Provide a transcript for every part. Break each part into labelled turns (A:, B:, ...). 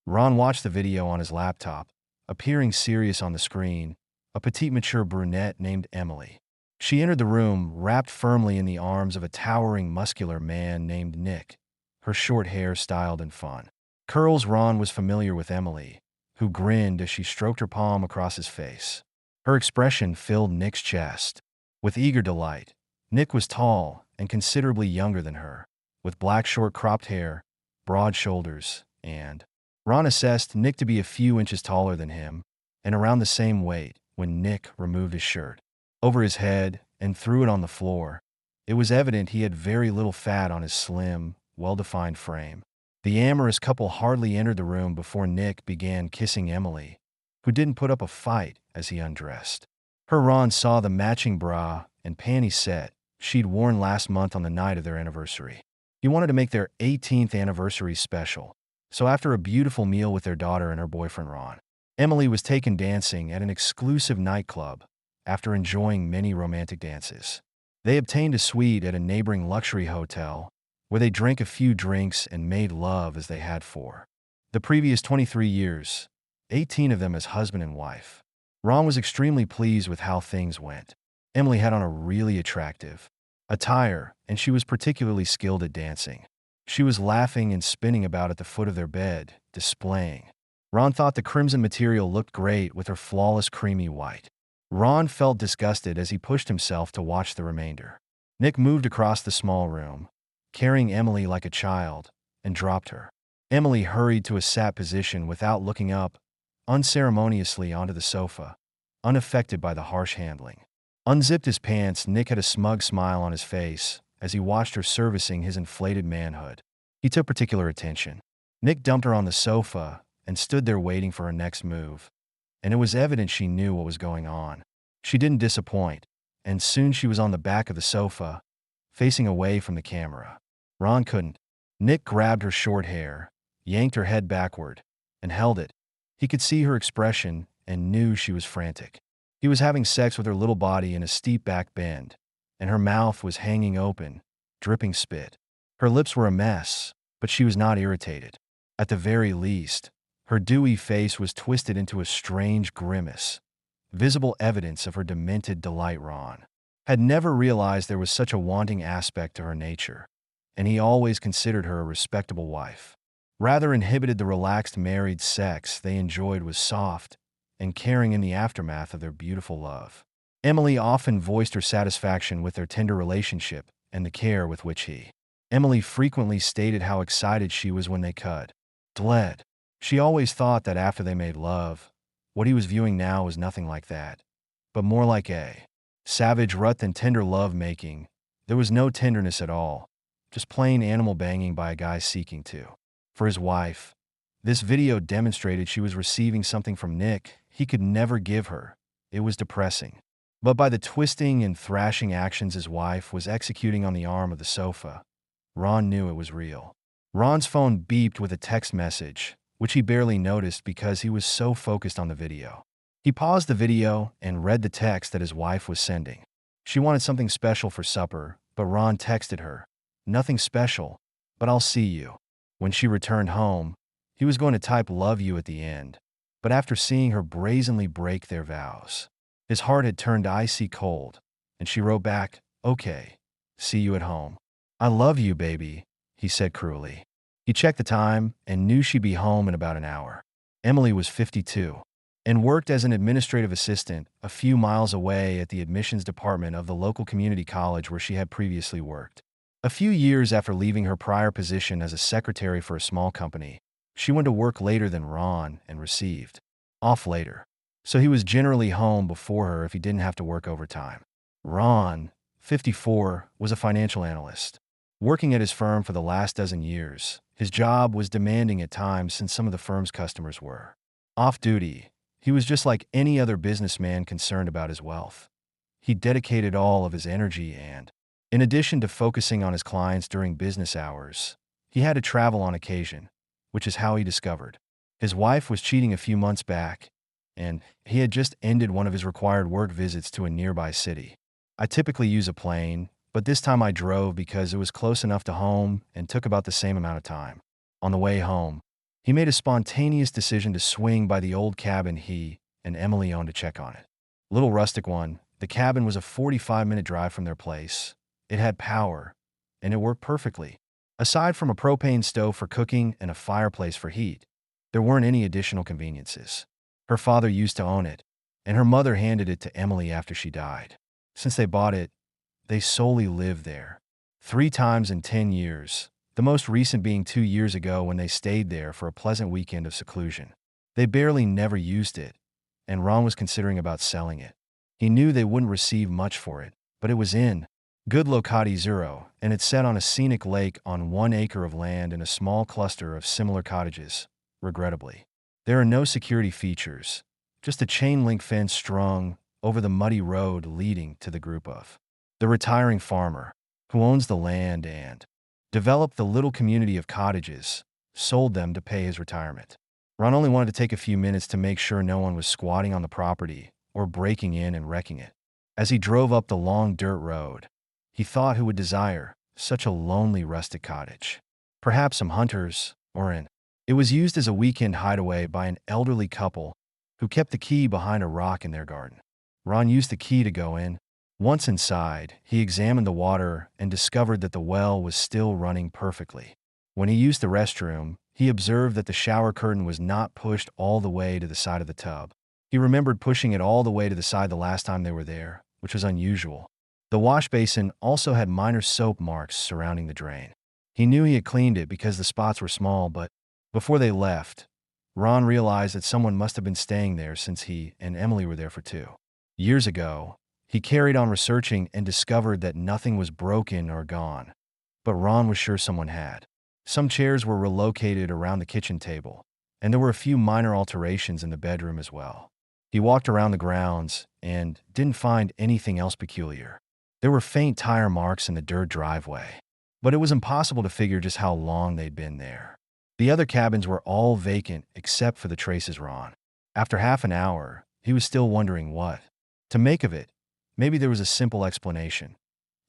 A: Ron watched the video on his laptop, appearing serious on the screen, a petite mature brunette named Emily. She entered the room, wrapped firmly in the arms of a towering muscular man named Nick, her short hair styled and fun. Curls. Ron was familiar with Emily, who grinned as she stroked her palm across his face. Her expression filled Nick's chest with eager delight. Nick was tall and considerably younger than her, with black short cropped hair, broad shoulders, and Ron assessed Nick to be a few inches taller than him and around the same weight when Nick removed his shirt over his head and threw it on the floor. It was evident he had very little fat on his slim, well-defined frame. The amorous couple hardly entered the room before Nick began kissing Emily, who didn't put up a fight as he undressed. Ron saw the matching bra and panty set she'd worn last month on the night of their anniversary. He wanted to make their 18th anniversary special, so after a beautiful meal with their daughter and her boyfriend Ron, Emily was taken dancing at an exclusive nightclub. After enjoying many romantic dances, they obtained a suite at a neighboring luxury hotel, where they drank a few drinks and made love as they had for the previous 23 years, 18 of them as husband and wife. Ron was extremely pleased with how things went. Emily had on a really attractive attire, and she was particularly skilled at dancing. She was laughing and spinning about at the foot of their bed, displaying. Ron thought the crimson material looked great with her flawless creamy white. Ron felt disgusted as he pushed himself to watch the remainder. Nick moved across the small room, carrying Emily like a child, and dropped her. Emily hurried to a sat position without looking up, unceremoniously onto the sofa, unaffected by the harsh handling. Unzipped his pants, Nick had a smug smile on his face as he watched her servicing his inflated manhood. He took particular attention. Nick dumped her on the sofa and stood there waiting for her next move, and it was evident she knew what was going on. She didn't disappoint, and soon she was on the back of the sofa, facing away from the camera. Ron couldn't. Nick grabbed her short hair, yanked her head backward, and held it. He could see her expression and knew she was frantic. He was having sex with her little body in a steep back bend, and her mouth was hanging open, dripping spit. Her lips were a mess, but she was not irritated. At the very least, her dewy face was twisted into a strange grimace, visible evidence of her demented delight. Ron had never realized there was such a wanting aspect to her nature, and he always considered her a respectable wife. Rather inhibited, the relaxed married sex they enjoyed was soft and caring in the aftermath of their beautiful love. Emily often voiced her satisfaction with their tender relationship and the care with which Emily frequently stated how excited she was when they cuddled. She always thought that after they made love, what he was viewing now was nothing like that, but more like a savage rut than tender love making. There was no tenderness at all, just plain animal banging by a guy seeking to. For his wife, this video demonstrated she was receiving something from Nick he could never give her. It was depressing. But by the twisting and thrashing actions his wife was executing on the arm of the sofa, Ron knew it was real. Ron's phone beeped with a text message, which he barely noticed because he was so focused on the video. He paused the video and read the text that his wife was sending. She wanted something special for supper, but Ron texted her, "Nothing special, but I'll see you." When she returned home, he was going to type "love you" at the end, but after seeing her brazenly break their vows, his heart had turned icy cold, and she wrote back, "Okay, see you at home." "I love you, baby," he said cruelly. He checked the time and knew she'd be home in about an hour. Emily was 52 and worked as an administrative assistant a few miles away at the admissions department of the local community college where she had previously worked. A few years after leaving her prior position as a secretary for a small company, she went to work later than Ron and received off later, so he was generally home before her if he didn't have to work overtime. Ron, 54, was a financial analyst, working at his firm for the last dozen years. His job was demanding at times since some of the firm's customers were off-duty. He was just like any other businessman concerned about his wealth. He dedicated all of his energy and, in addition to focusing on his clients during business hours, he had to travel on occasion, which is how he discovered his wife was cheating a few months back, and he had just ended one of his required work visits to a nearby city. "I typically use a plane, but this time I drove because it was close enough to home and took about the same amount of time." On the way home, He made a spontaneous decision to swing by the old cabin he and Emily owned to check on it. Little rustic one, the cabin was a 45-minute drive from their place. It had power, and it worked perfectly. Aside from a propane stove for cooking and a fireplace for heat, there weren't any additional conveniences. Her father used to own it, and her mother handed it to Emily after she died. Since they bought it, they solely lived there. 3 times in 10 years, the most recent being 2 years ago when they stayed there for a pleasant weekend of seclusion. They barely never used it, and Ron was considering about selling it. He knew they wouldn't receive much for it, but it was in good locati zero, and it sat on a scenic lake on 1 acre of land in a small cluster of similar cottages, regrettably. There are no security features, just a chain-link fence strung over the muddy road leading to the group of the retiring farmer, who owns the land and developed the little community of cottages, sold them to pay his retirement. Ron only wanted to take a few minutes to make sure no one was squatting on the property or breaking in and wrecking it. As he drove up the long dirt road, he thought who would desire such a lonely rustic cottage. Perhaps some hunters or an. It was used as a weekend hideaway by an elderly couple who kept the key behind a rock in their garden. Ron used the key to go in. Once inside, he examined the water and discovered that the well was still running perfectly. When he used the restroom, he observed that the shower curtain was not pushed all the way to the side of the tub. He remembered pushing it all the way to the side the last time they were there, which was unusual. The wash basin also had minor soap marks surrounding the drain. He knew he had cleaned it because the spots were small, but before they left, Ron realized that someone must have been staying there since he and Emily were there for 2 years ago. He carried on researching and discovered that nothing was broken or gone, but Ron was sure someone had. Some chairs were relocated around the kitchen table, and there were a few minor alterations in the bedroom as well. He walked around the grounds and didn't find anything else peculiar. There were faint tire marks in the dirt driveway, but it was impossible to figure just how long they'd been there. The other cabins were all vacant except for the traces Ron. After half an hour, he was still wondering what to make of it. Maybe there was a simple explanation.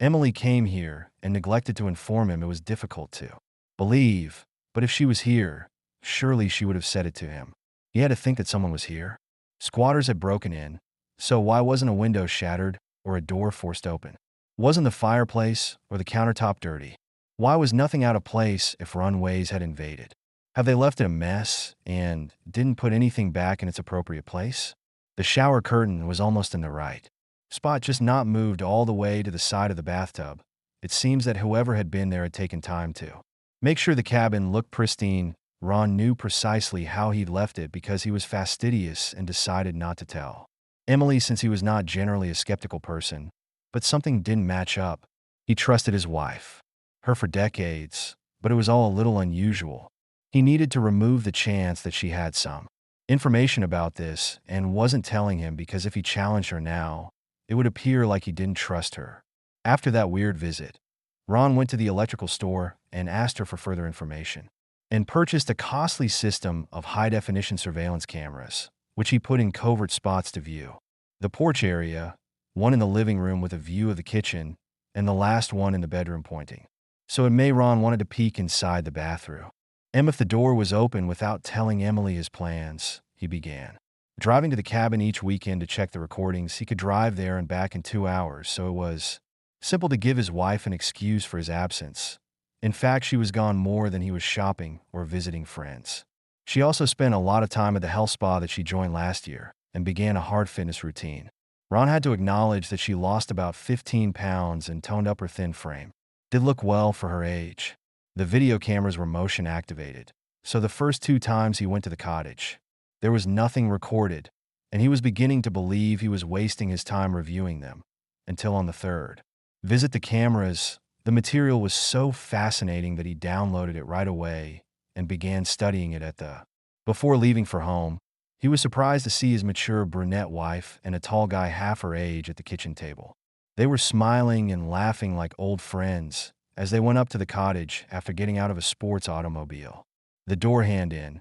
A: Emily came here and neglected to inform him it was difficult to believe, but if she was here, surely she would have said it to him. He had to think that someone was here. Squatters had broken in, so why wasn't a window shattered or a door forced open? Wasn't the fireplace or the countertop dirty? Why was nothing out of place if runways had invaded? Have they left it a mess and didn't put anything back in its appropriate place? The shower curtain was almost in the right spot, just not moved all the way to the side of the bathtub. It seems that whoever had been there had taken time to make sure the cabin looked pristine. Ron knew precisely how he'd left it because he was fastidious and decided not to tell Emily, since he was not generally a skeptical person, but something didn't match up. He trusted his wife, her for decades, but it was all a little unusual. He needed to remove the chance that she had some information about this and wasn't telling him because if he challenged her now, it would appear like he didn't trust her. After that weird visit, Ron went to the electrical store and asked her for further information, and purchased a costly system of high-definition surveillance cameras, which he put in covert spots to view the porch area, one in the living room with a view of the kitchen, and the last one in the bedroom pointing. So it made Ron wanted to peek inside the bathroom. If the door was open without telling Emily his plans, he began driving to the cabin each weekend to check the recordings. He could drive there and back in 2 hours, so it was simple to give his wife an excuse for his absence. In fact, she was gone more than he was shopping or visiting friends. She also spent a lot of time at the health spa that she joined last year and began a hard fitness routine. Ron had to acknowledge that she lost about 15 pounds and toned up her thin frame. Did look well for her age. The video cameras were motion activated, so the first 2 times he went to the cottage, there was nothing recorded, and he was beginning to believe he was wasting his time reviewing them, until on the 3rd visit the cameras, the material was so fascinating that he downloaded it right away and began studying it at the. Before leaving for home, he was surprised to see his mature brunette wife and a tall guy half her age at the kitchen table. They were smiling and laughing like old friends as they went up to the cottage after getting out of a sports automobile. The door hand in,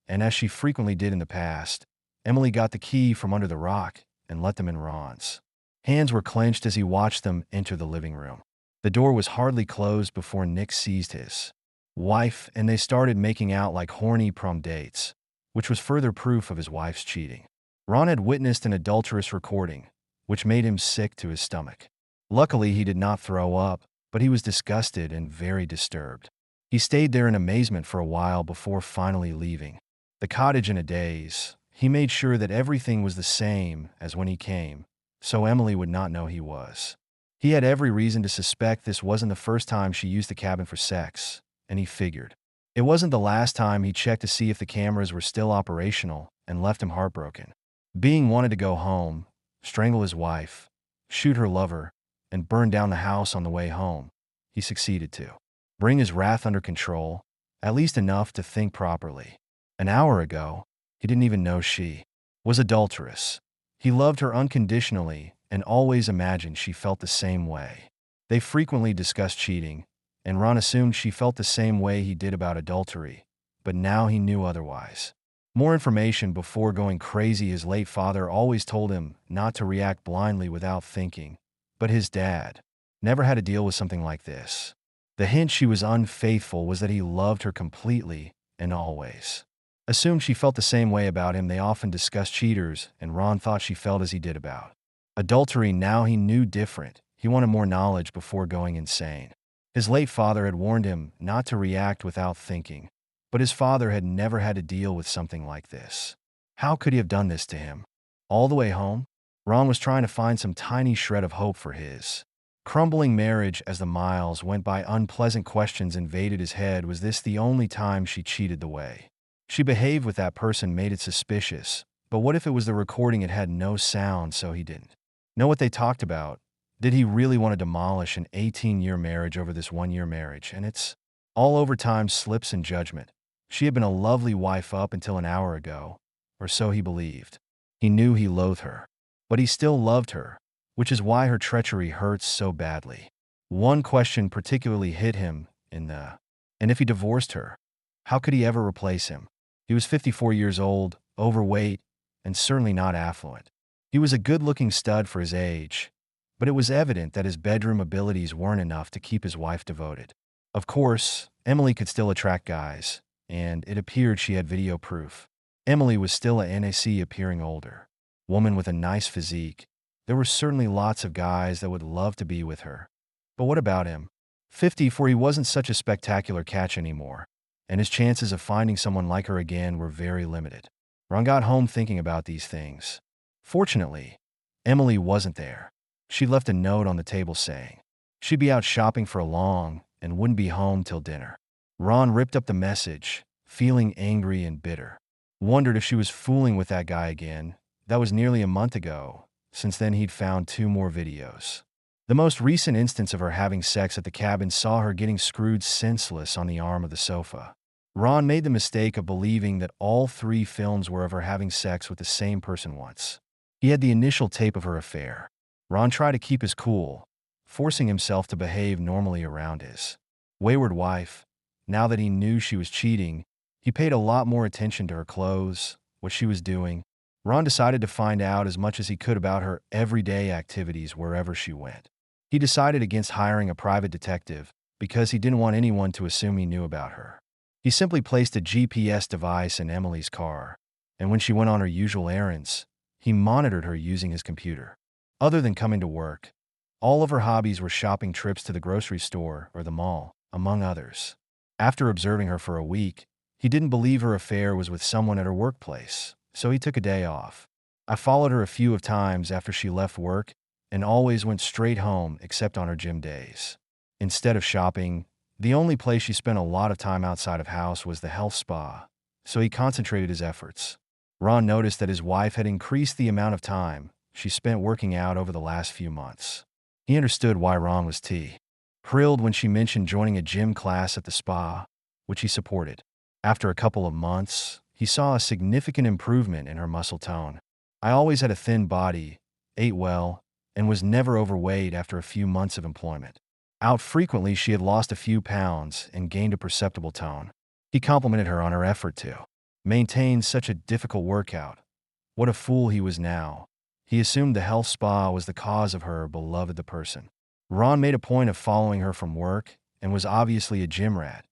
A: and as she frequently did in the past, Emily got the key from under the rock and let them in Ron's. Hands were clenched as he watched them enter the living room. The door was hardly closed before Nick seized his wife, and they started making out like horny prom dates, which was further proof of his wife's cheating. Ron had witnessed an adulterous recording, which made him sick to his stomach. Luckily, he did not throw up, but he was disgusted and very disturbed. He stayed there in amazement for a while before finally leaving the cottage in a daze. He made sure that everything was the same as when he came, so Emily would not know he was. He had every reason to suspect this wasn't the first time she used the cabin for sex, and he figured it wasn't the last time he checked to see if the cameras were still operational and left him heartbroken. Being wanted to go home, strangle his wife, shoot her lover, and burn down the house on the way home. He succeeded to bring his wrath under control, at least enough to think properly. An hour ago, he didn't even know she was adulterous. He loved her unconditionally and always imagined she felt the same way. They frequently discussed cheating, and Ron assumed she felt the same way he did about adultery, but now he knew otherwise. More information before going crazy. His late father always told him not to react blindly without thinking, but his dad never had to deal with something like this. The hint she was unfaithful was that he loved her completely and always. Assumed she felt the same way about him. They often discussed cheaters, and Ron thought she felt as he did about adultery. Now he knew different. He wanted more knowledge before going insane. His late father had warned him not to react without thinking, but his father had never had to deal with something like this. How could he have done this to him? All the way home, Ron was trying to find some tiny shred of hope for his crumbling marriage. As the miles went by, unpleasant questions invaded his head. Was this the only time she cheated the way she behaved with that person? Made it suspicious. But what if it was the recording? It had no sound, so he didn't know what they talked about. Did he really want to demolish an 18-year marriage over this one-year marriage? And it's all over time slips in judgment. She had been a lovely wife up until an hour ago, or so he believed. He knew he loathed her, but he still loved her, which is why her treachery hurts so badly. One question particularly hit him and if he divorced her, how could he ever replace him? He was 54 years old, overweight, and certainly not affluent. He was a good-looking stud for his age, but it was evident that his bedroom abilities weren't enough to keep his wife devoted. Of course, Emily could still attract guys, and it appeared she had video proof. Emily was still a NAC appearing older woman with a nice physique. There were certainly lots of guys that would love to be with her. But what about him? 54, he wasn't such a spectacular catch anymore, and his chances of finding someone like her again were very limited. Ron got home thinking about these things. Fortunately, Emily wasn't there. She left a note on the table saying she'd be out shopping for long and wouldn't be home till dinner. Ron ripped up the message, feeling angry and bitter. Wondered if she was fooling with that guy again. That was nearly a month ago. Since then, he'd found 2 more videos. The most recent instance of her having sex at the cabin saw her getting screwed senseless on the arm of the sofa. Ron made the mistake of believing that all 3 films were of her having sex with the same person once. He had the initial tape of her affair. Ron tried to keep his cool, forcing himself to behave normally around his wayward wife. Now that he knew she was cheating, he paid a lot more attention to her clothes, what she was doing. Ron decided to find out as much as he could about her everyday activities wherever she went. He decided against hiring a private detective because he didn't want anyone to assume he knew about her. He simply placed a GPS device in Emily's car, and when she went on her usual errands, he monitored her using his computer. Other than coming to work, all of her hobbies were shopping trips to the grocery store or the mall, among others. After observing her for a week, he didn't believe her affair was with someone at her workplace, so he took a day off. I followed her a few of times after she left work and always went straight home except on her gym days. Instead of shopping, the only place she spent a lot of time outside of house was the health spa, so he concentrated his efforts. Ron noticed that his wife had increased the amount of time she spent working out over the last few months. He understood why Ron was thrilled when she mentioned joining a gym class at the spa, which he supported. After a couple of months, he saw a significant improvement in her muscle tone. I always had a thin body, ate well, and was never overweight. After a few months of employment out frequently, she had lost a few pounds and gained a perceptible tone. He complimented her on her effort to maintain such a difficult workout. What a fool he was now. He assumed the health spa was the cause of her beloved person. Ron made a point of following her from work and was obviously a gym rat.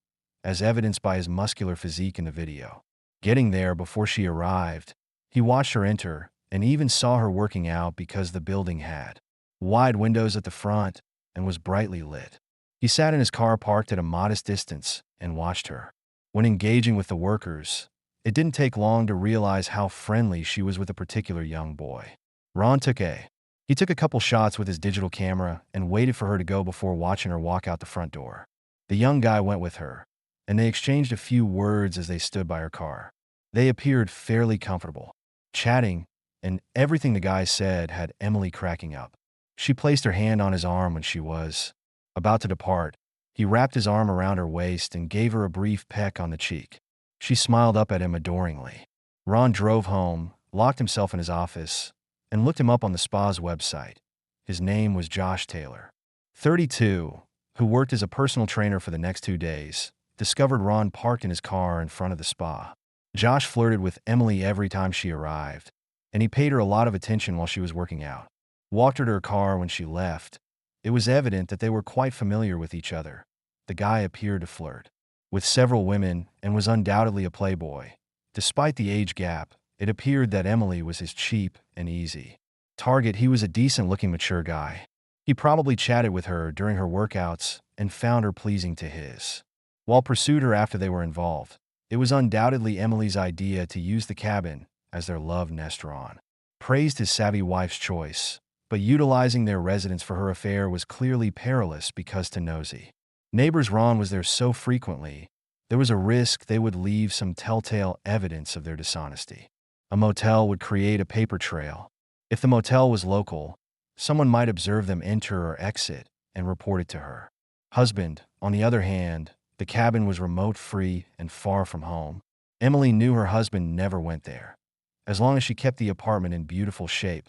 A: as evidenced by his muscular physique in the video. Getting there before she arrived, he watched her enter and even saw her working out because the building had wide windows at the front and was brightly lit. He sat in his car parked at a modest distance and watched her. When engaging with the workers, it didn't take long to realize how friendly she was with a particular young boy. Ron took a couple shots with his digital camera and waited for her to go before watching her walk out the front door. The young guy went with her, and they exchanged a few words as they stood by her car. They appeared fairly comfortable, chatting, and everything the guy said had Emily cracking up. She placed her hand on his arm when she was about to depart. He wrapped his arm around her waist and gave her a brief peck on the cheek. She smiled up at him adoringly. Ron drove home, locked himself in his office, and looked him up on the spa's website. His name was Josh Taylor, 32, who worked as a personal trainer for the next 2 days, discovered Ron parked in his car in front of the spa. Josh flirted with Emily every time she arrived, and he paid her a lot of attention while she was working out. Walked her to her car when she left. It was evident that they were quite familiar with each other. The guy appeared to flirt with several women and was undoubtedly a playboy. Despite the age gap, it appeared that Emily was his cheap and easy target. He was a decent-looking, mature guy. He probably chatted with her during her workouts and found her pleasing to his. While pursued her after they were involved, it was undoubtedly Emily's idea to use the cabin as their love nest. Ron praised his savvy wife's choice, but utilizing their residence for her affair was clearly perilous because to nosy neighbors Ron was there so frequently, there was a risk they would leave some telltale evidence of their dishonesty. A motel would create a paper trail. If the motel was local, someone might observe them enter or exit and report it to her husband. On the other hand, the cabin was remote, free, and far from home. Emily knew her husband never went there. As long as she kept the apartment in beautiful shape,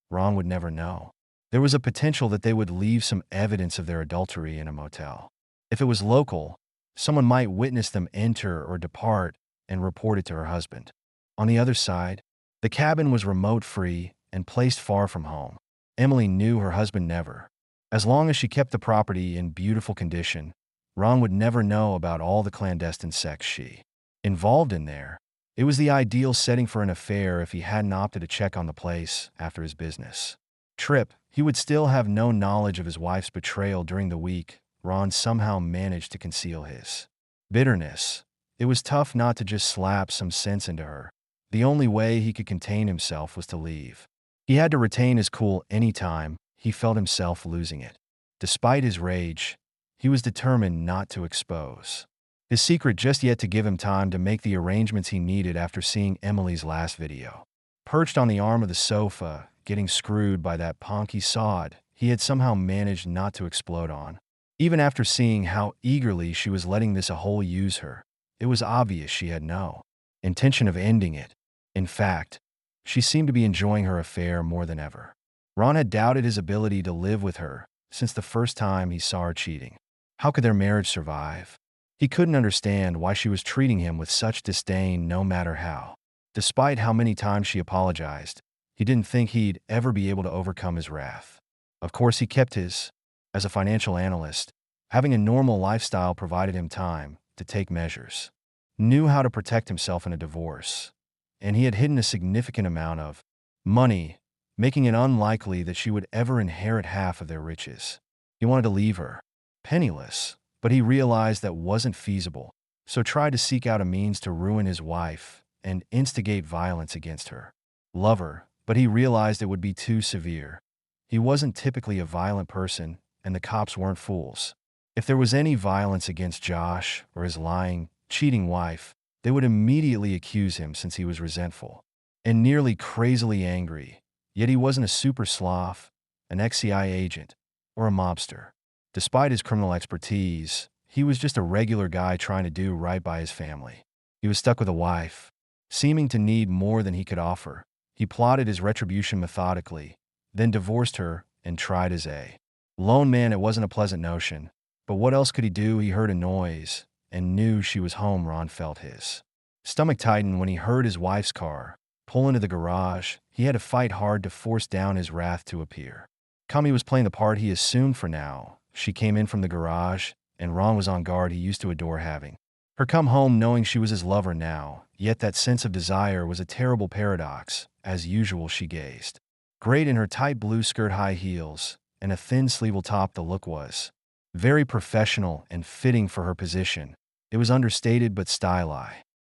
A: Ron would never know. There was a potential that they would leave some evidence of their adultery in a motel. If it was local, someone might witness them enter or depart and report it to her husband. On the other side, the cabin was remote, free, and placed far from home. Emily knew her husband never. As long as she kept the property in beautiful condition, Ron would never know about all the clandestine sex she involved in there. It was the ideal setting for an affair if he hadn't opted to check on the place after his business trip. He would still have no knowledge of his wife's betrayal during the week. Ron somehow managed to conceal his bitterness. It was tough not to just slap some sense into her. The only way he could contain himself was to leave. He had to retain his cool any time he felt himself losing it. Despite his rage, he was determined not to expose his secret just yet, to give him time to make the arrangements he needed after seeing Emily's last video. Perched on the arm of the sofa, getting screwed by that ponky sod he had somehow managed not to explode on. Even after seeing how eagerly she was letting this a hole use her, it was obvious she had no intention of ending it. In fact, she seemed to be enjoying her affair more than ever. Ron had doubted his ability to live with her since the first time he saw her cheating. How could their marriage survive? He couldn't understand why she was treating him with such disdain no matter how. Despite how many times she apologized, he didn't think he'd ever be able to overcome his wrath. Of course, he kept his. As a financial analyst, having a normal lifestyle provided him time to take measures. Knew how to protect himself in a divorce, and he had hidden a significant amount of money, making it unlikely that she would ever inherit half of their riches. He wanted to leave her penniless, but he realized that wasn't feasible, so tried to seek out a means to ruin his wife and instigate violence against her lover, but he realized it would be too severe. He wasn't typically a violent person, and the cops weren't fools. If there was any violence against Josh or his lying, cheating wife, they would immediately accuse him since he was resentful and nearly crazily angry. Yet he wasn't a super sloth, an ex-CIA agent, or a mobster. Despite his criminal expertise, he was just a regular guy trying to do right by his family. He was stuck with a wife, seeming to need more than he could offer. He plotted his retribution methodically, then divorced her and tried as a lone man. It wasn't a pleasant notion, but what else could he do? He heard a noise and knew she was home. Ron felt his stomach tighten when he heard his wife's car pull into the garage. He had to fight hard to force down his wrath to appear. Kami was playing the part he assumed for now. She came in from the garage, and Ron was on guard. He used to adore having Her come home knowing she was his lover now, yet that sense of desire was a terrible paradox. As usual, she gazed. Great in her tight blue skirt, high heels, and a thin sleevel top, the look was very professional and fitting for her position. It was understated but stylish,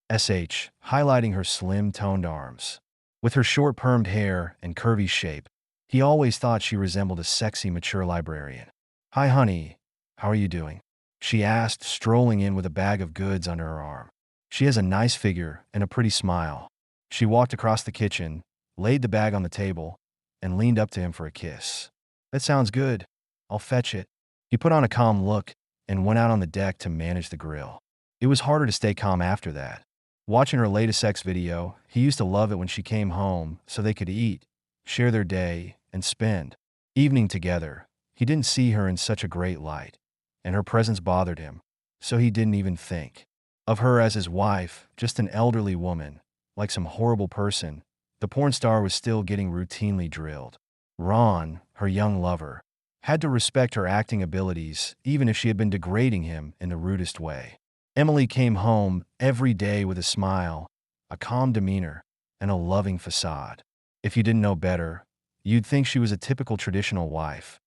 A: highlighting her slim, toned arms. With her short permed hair and curvy shape, he always thought she resembled a sexy, mature librarian. "Hi, honey. How are you doing?" she asked, strolling in with a bag of goods under her arm. She has a nice figure and a pretty smile. She walked across the kitchen, laid the bag on the table, and leaned up to him for a kiss. "That sounds good. I'll fetch it." He put on a calm look and went out on the deck to manage the grill. It was harder to stay calm after that. Watching her latest sex video, he used to love it when she came home so they could eat, share their day, and spend evening together. He didn't see her in such a great light, and her presence bothered him, so he didn't even think of her as his wife, just an elderly woman, like some horrible person. The porn star was still getting routinely drilled. Ron, her young lover, had to respect her acting abilities even if she had been degrading him in the rudest way. Emily came home every day with a smile, a calm demeanor, and a loving facade. If you didn't know better, you'd think she was a typical traditional wife,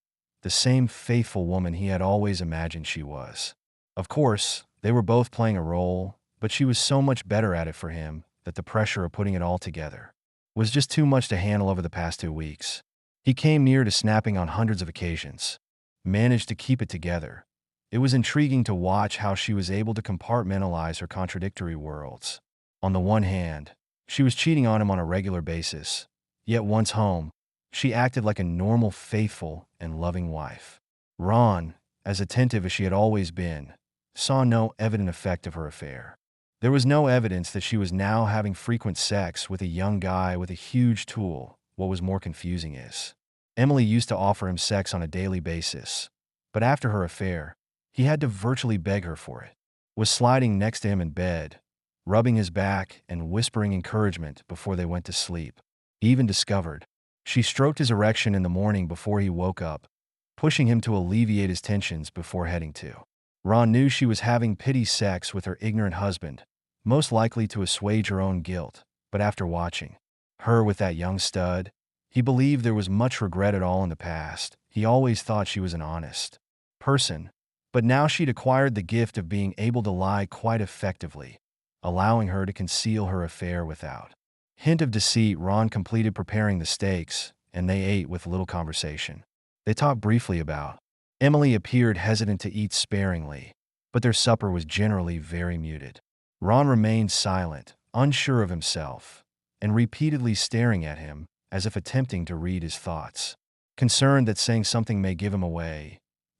A: the same faithful woman he had always imagined she was. Of course, they were both playing a role, but she was so much better at it for him that the pressure of putting it all together was just too much to handle over the past 2 weeks. He came near to snapping on hundreds of occasions, managed to keep it together. It was intriguing to watch how she was able to compartmentalize her contradictory worlds. On the one hand, she was cheating on him on a regular basis, yet once home, she acted like a normal, faithful, and loving wife. Ron, as attentive as she had always been, saw no evident effect of her affair. There was no evidence that she was now having frequent sex with a young guy with a huge tool. What was more confusing is, Emily used to offer him sex on a daily basis, but after her affair, he had to virtually beg her for it. Was sliding next to him in bed, rubbing his back and whispering encouragement before they went to sleep. He even discovered she stroked his erection in the morning before he woke up, pushing him to alleviate his tensions before heading to. Ron knew she was having pity sex with her ignorant husband, most likely to assuage her own guilt, but after watching her with that young stud, he believed there was much regret at all in the past. He always thought she was an honest person, but now she'd acquired the gift of being able to lie quite effectively, allowing her to conceal her affair without hint of deceit. Ron completed preparing the steaks, and they ate with little conversation. They talked briefly about Emily appeared hesitant to eat sparingly, but their supper was generally very muted. Ron remained silent, unsure of himself, and repeatedly staring at him as if attempting to read his thoughts. Concerned that saying something may give him away,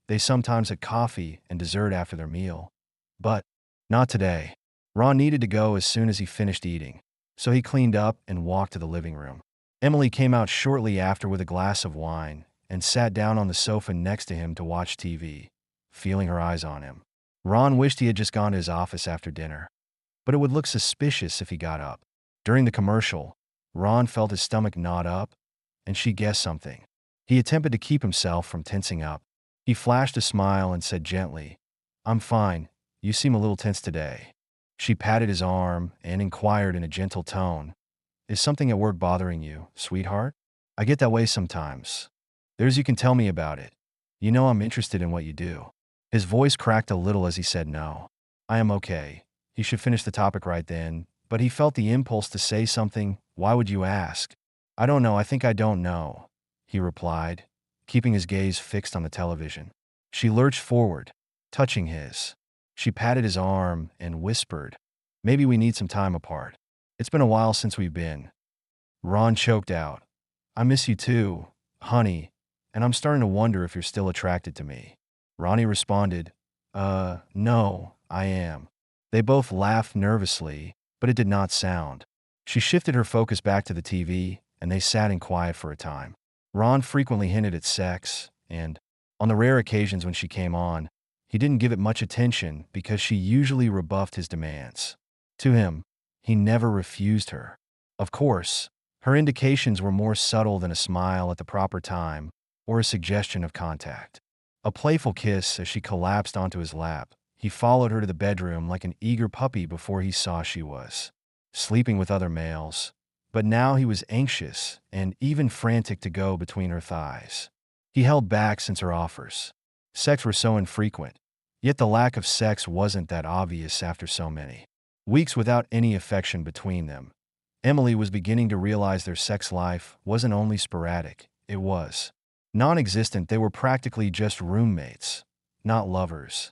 A: they sometimes had coffee and dessert after their meal. But not today. Ron needed to go as soon as he finished eating, so he cleaned up and walked to the living room. Emily came out shortly after with a glass of wine and sat down on the sofa next to him to watch TV, feeling her eyes on him. Ron wished he had just gone to his office after dinner, but it would look suspicious if he got up. During the commercial, Ron felt his stomach knot up, and she guessed something. He attempted to keep himself from tensing up. He flashed a smile and said gently, "I'm fine. You seem a little tense today." She patted his arm and inquired in a gentle tone, "Is something at work bothering you, sweetheart? I get that way sometimes. There's you can tell me about it. You know I'm interested in what you do." His voice cracked a little as he said no. "I am okay." He should finish the topic right then, but he felt the impulse to say something. "Why would you ask?" "I don't know. I think I don't know," he replied, keeping his gaze fixed on the television. She lurched forward, touching his. She patted his arm and whispered, "Maybe we need some time apart. It's been a while since we've been." Ron choked out, "I miss you too, honey, and I'm starting to wonder if you're still attracted to me." Ronnie responded, No, I am." They both laughed nervously, but it did not sound. She shifted her focus back to the TV, and they sat in quiet for a time. Ron frequently hinted at sex, and, on the rare occasions when she came on, he didn't give it much attention because she usually rebuffed his demands. To him, he never refused her. Of course, her indications were more subtle than a smile at the proper time or a suggestion of contact. A playful kiss as she collapsed onto his lap. He followed her to the bedroom like an eager puppy before he saw she was sleeping with other males. But now he was anxious and even frantic to go between her thighs. He held back since her offers. Sex were so infrequent, yet the lack of sex wasn't that obvious after so many weeks without any affection between them. Emily was beginning to realize their sex life wasn't only sporadic, it was non-existent. They were practically just roommates, not lovers.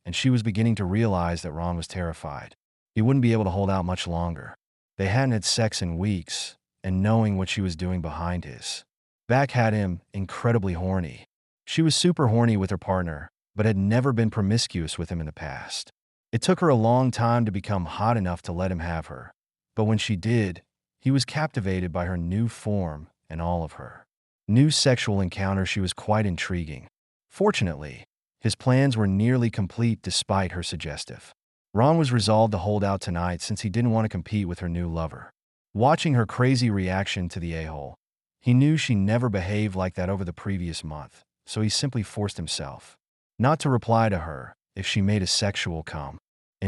A: And she was beginning to realize that Ron was terrified. He wouldn't be able to hold out much longer. They hadn't had sex in weeks, and knowing what she was doing behind his back had him incredibly horny. She was super horny with her partner, but had never been promiscuous with him in the past. It took her a long time to become hot enough to let him have her. But when she did, he was captivated by her new form and all of her new sexual encounter. She was quite intriguing. Fortunately, his plans were nearly complete despite her suggestive. Ron was resolved to hold out tonight since he didn't want to compete with her new lover. Watching her crazy reaction to the a-hole, he knew she never behaved like that over the previous month, so he simply forced himself not to reply to her if she made a sexual comment.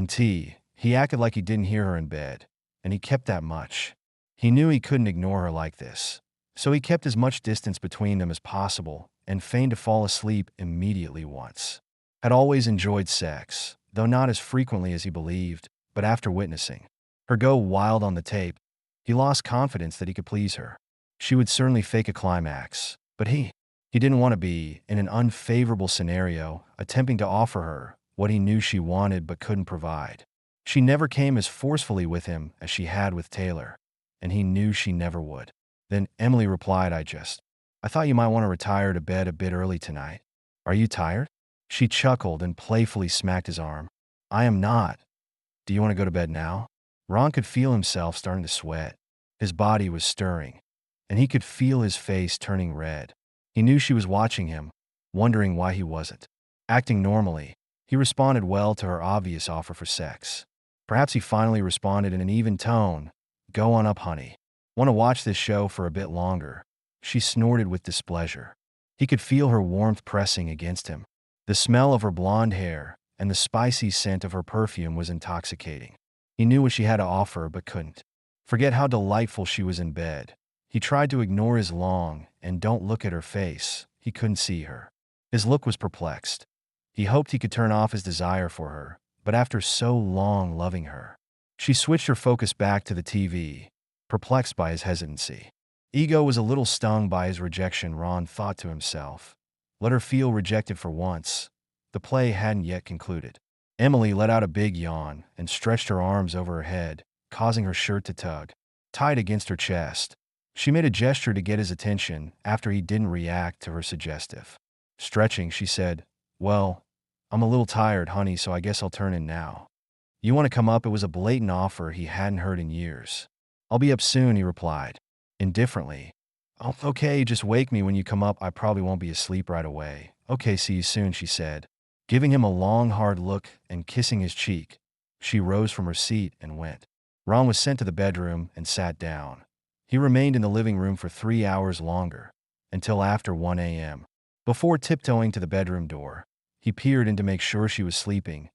A: He acted like he didn't hear her in bed, and he kept that much. He knew he couldn't ignore her like this, so he kept as much distance between them as possible and feigned to fall asleep immediately once. Had always enjoyed sex, though not as frequently as he believed, but after witnessing her go wild on the tape, he lost confidence that he could please her. She would certainly fake a climax, but he didn't want to be in an unfavorable scenario, attempting to offer her what he knew she wanted but couldn't provide. She never came as forcefully with him as she had with Taylor, and he knew she never would. Then Emily replied, I thought you might want to retire to bed a bit early tonight. Are you tired? She chuckled and playfully smacked his arm. I am not. Do you want to go to bed now? Ron could feel himself starting to sweat. His body was stirring, and he could feel his face turning red. He knew she was watching him, wondering why he wasn't acting normally. He responded well to her obvious offer for sex. Perhaps he finally responded in an even tone. Go on up, honey. Want to watch this show for a bit longer? She snorted with displeasure. He could feel her warmth pressing against him. The smell of her blonde hair and the spicy scent of her perfume was intoxicating. He knew what she had to offer but couldn't forget how delightful she was in bed. He tried to ignore his long and don't look at her face. He couldn't see her. His look was perplexed. He hoped he could turn off his desire for her, but after so long loving her, she switched her focus back to the TV, perplexed by his hesitancy. Ego was a little stung by his rejection, Ron thought to himself. Let her feel rejected for once. The play hadn't yet concluded. Emily let out a big yawn and stretched her arms over her head, causing her shirt to tug tight against her chest. She made a gesture to get his attention after he didn't react to her suggestive stretching. She said, Well, I'm a little tired, honey, so I guess I'll turn in now. You want to come up? It was a blatant offer he hadn't heard in years. I'll be up soon, he replied, indifferently. Oh, okay, just wake me when you come up. I probably won't be asleep right away. Okay, see you soon, she said, giving him a long, hard look and kissing his cheek. She rose from her seat and went. Ron was sent to the bedroom and sat down. He remained in the living room for 3 hours longer, until after 1 a.m. Before tiptoeing to the bedroom door, he peered in to make sure she was sleeping,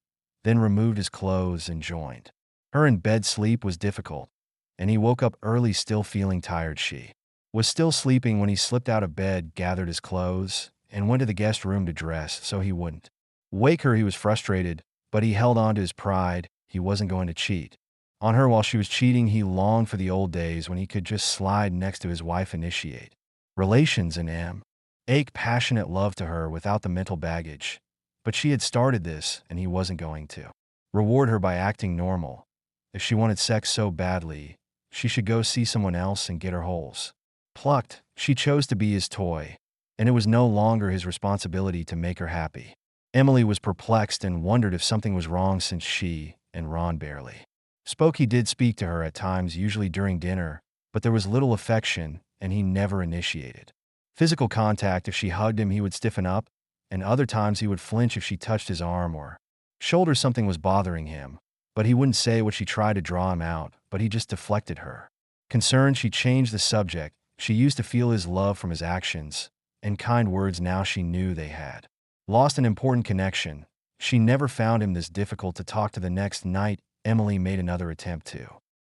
A: then removed his clothes and joined her in bed. Sleep was difficult, and he woke up early still feeling tired. She was still sleeping when he slipped out of bed, gathered his clothes, and went to the guest room to dress so he wouldn't wake her. He was frustrated, but he held on to his pride. He wasn't going to cheat on her while she was cheating. He longed for the old days when he could just slide next to his wife, initiate relations, and ache passionate love to her without the mental baggage. But she had started this, and he wasn't going to reward her by acting normal. If she wanted sex so badly, she should go see someone else and get her holes plucked. She chose to be his toy, and it was no longer his responsibility to make her happy. Emily was perplexed and wondered if something was wrong since she and Ron barely spoke. He did speak to her at times, usually during dinner, but there was little affection, and he never initiated physical contact. If she hugged him, he would stiffen up, and other times he would flinch if she touched his arm or shoulder. Something was bothering him, but he wouldn't say what. She tried to draw him out, but he just deflected her concern. She changed the subject. She used to feel his love from his actions and kind words. Now she knew they had lost an important connection. She never found him this difficult to talk to. The next night, Emily made another attempt to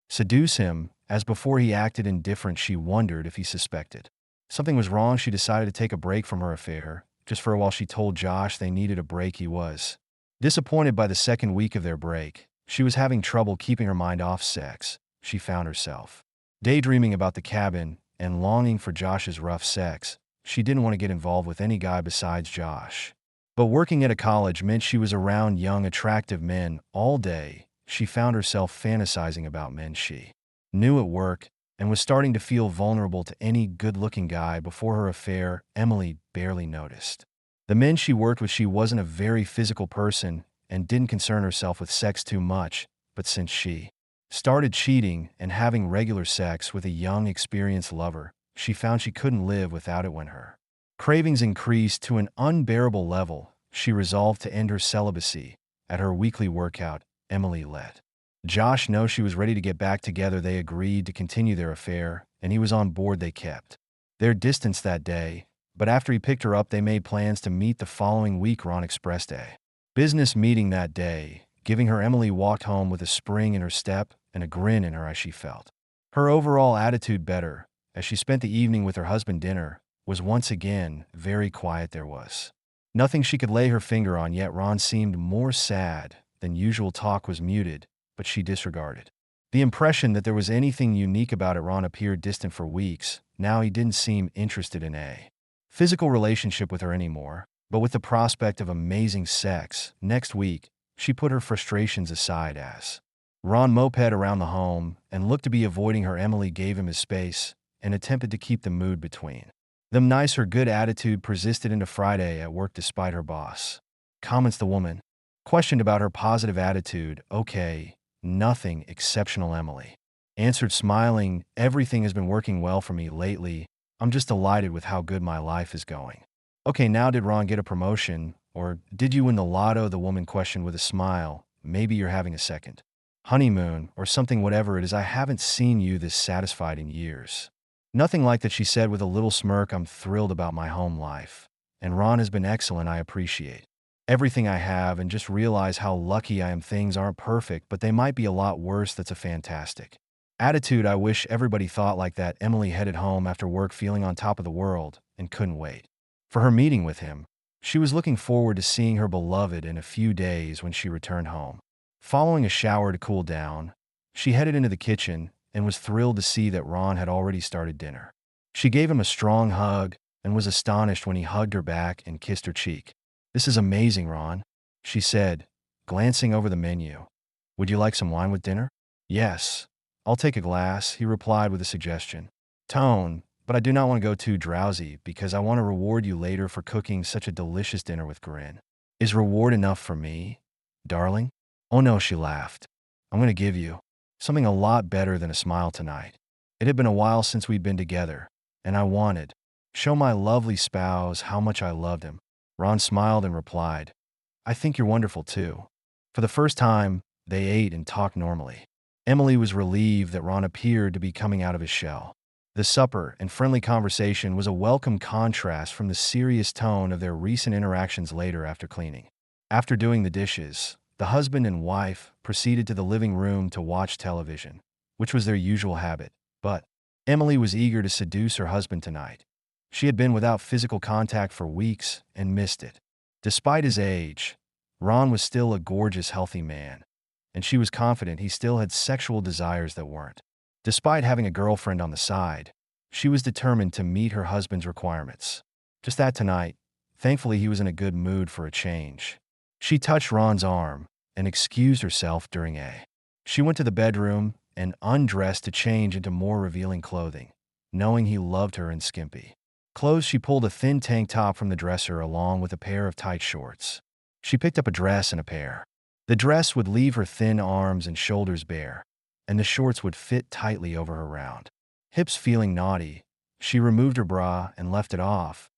A: seduce him. As before he acted indifferent, she wondered if he suspected something was wrong. She decided to take a break from her affair. Just for a while, she told Josh they needed a break. He was disappointed. By the second week of their break, she was having trouble keeping her mind off sex. She found herself daydreaming about the cabin and longing for Josh's rough sex. She didn't want to get involved with any guy besides Josh. But working at a college meant she was around young, attractive men all day. She found herself fantasizing about men she knew at work and was starting to feel vulnerable to any good-looking guy. Before her affair, Emily barely noticed the men she worked with. She wasn't a very physical person and didn't concern herself with sex too much. But since she started cheating and having regular sex with a young, experienced lover, she found she couldn't live without it. When her cravings increased to an unbearable level, she resolved to end her celibacy. At her weekly workout, Emily let Josh know she was ready to get back together. They agreed to continue their affair, and he was on board. They kept their distance that day, but after he picked her up, they made plans to meet the following week. Ron expressed a business meeting that day, giving her. Emily walked home with a spring in her step and a grin in her eyes. She felt her overall attitude better. As she spent the evening with her husband, dinner was once again very quiet. There was nothing she could lay her finger on, yet Ron seemed more sad than usual. Talk was muted, but she disregarded the impression that there was anything unique about it. Ron appeared distant for weeks. Now he didn't seem interested in a physical relationship with her anymore, but with the prospect of amazing sex next week, she put her frustrations aside. As Ron moped around the home and looked to be avoiding her, Emily gave him his space and attempted to keep the mood between them nice. Her good attitude persisted into Friday at work despite her boss comments. The woman questioned about her positive attitude. Okay, nothing exceptional, Emily answered, smiling. Everything has been working well for me lately. I'm just delighted with how good my life is going. Okay, now did Ron get a promotion, or did you win the lotto? The woman questioned with a smile. Maybe you're having a second honeymoon or something. Whatever it is, I haven't seen you this satisfied in years. Nothing like that, she said with a little smirk. I'm thrilled about my home life, and Ron has been excellent. I appreciate everything I have and just realize how lucky I am. Things aren't perfect, but they might be a lot worse. That's a fantastic attitude. I wish everybody thought like that. Emily headed home after work feeling on top of the world and couldn't wait for her meeting with him. She was looking forward to seeing her beloved in a few days. When she returned home following a shower to cool down, she headed into the kitchen and was thrilled to see that Ron had already started dinner. She gave him a strong hug and was astonished when he hugged her back and kissed her cheek. This is amazing, Ron, she said, glancing over the menu. Would you like some wine with dinner? Yes, I'll take a glass, he replied with a suggestion tone, but I do not want to go too drowsy because I want to reward you later for cooking such a delicious dinner. With grin. Is reward enough for me, darling? Oh no, she laughed. I'm going to give you something a lot better than a smile tonight. It had been a while since we'd been together, and I wanted to show my lovely spouse how much I loved him. Ron smiled and replied, I think you're wonderful too. For the first time, they ate and talked normally. Emily was relieved that Ron appeared to be coming out of his shell. The supper and friendly conversation was a welcome contrast from the serious tone of their recent interactions. Later, after cleaning, after doing the dishes, the husband and wife proceeded to the living room to watch television, which was their usual habit. But Emily was eager to seduce her husband tonight. She had been without physical contact for weeks and missed it. Despite his age, Ron was still a gorgeous, healthy man, and she was confident he still had sexual desires that weren't. Despite having a girlfriend on the side, she was determined to meet her husband's requirements. Just that tonight, thankfully he was in a good mood for a change. She touched Ron's arm and excused herself during a. She went to the bedroom and undressed to change into more revealing clothing, knowing he loved her in skimpy clothes. She pulled a thin tank top from the dresser along with a pair of tight shorts. She picked up a dress and a pair. The dress would leave her thin arms and shoulders bare, and the shorts would fit tightly over her round hips. Feeling naughty, she removed her bra and left it off,